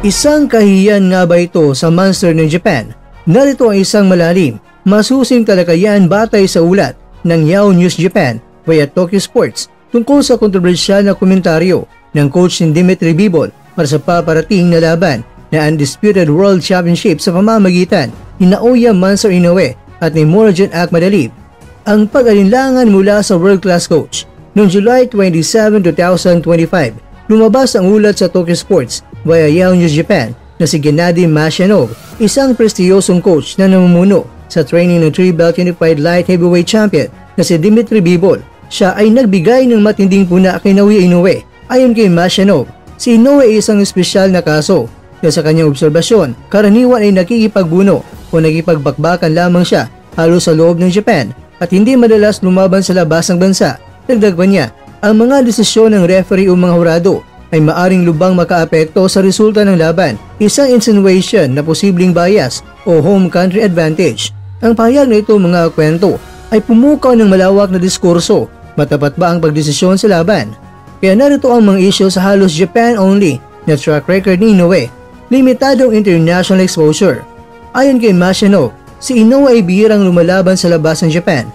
Isang kahihiyan nga ba ito sa monster ng Japan? Narito ang isang malalim, masusing talakayan batay sa ulat ng Yahoo News Japan via Tokyo Sports tungkol sa kontrobersyal na komentaryo ng coach ni Dmitry Bivol para sa paparating na laban na Undisputed World Championship sa pamamagitan ni Naoya Monster Inoue at ni Murodjon Akhmadaliev. Ang pag-alinlangan mula sa world-class coach. Noong July 27, 2025, lumabas ang ulat sa Tokyo Sports via Yahoo News Japan na si Gennady Mashanov, isang prestiyosong coach na namumuno sa training ng 3-belt Unified Light Heavyweight Champion na si Dmitry Bivol. Siya ay nagbigay ng matinding puna kay Naoya Inoue. Ayon kay Mashanov, si Inoue ay isang espesyal na kaso dahil sa kanyang obserbasyon, karaniwan ay nakikipagbuno o nakikipagbakbakan lamang siya halos sa loob ng Japan at hindi madalas lumaban sa labas ng bansa. Dagdag pa niya, ang mga desisyon ng referee o mga hurado ay maaring lubang makaapekto sa resulta ng laban, isang insinuation na posibleng bias o home country advantage. Ang pahayag na ito mga kwento ay pumukaw ng malawak na diskurso, matapat ba ang pagdesisyon sa laban? Kaya narito ang mga isyu sa halos Japan-only na track record ni Inoue, limitadong international exposure. Ayon kay Mashanov, si Inoue ay bihirang lumalaban sa labas ng Japan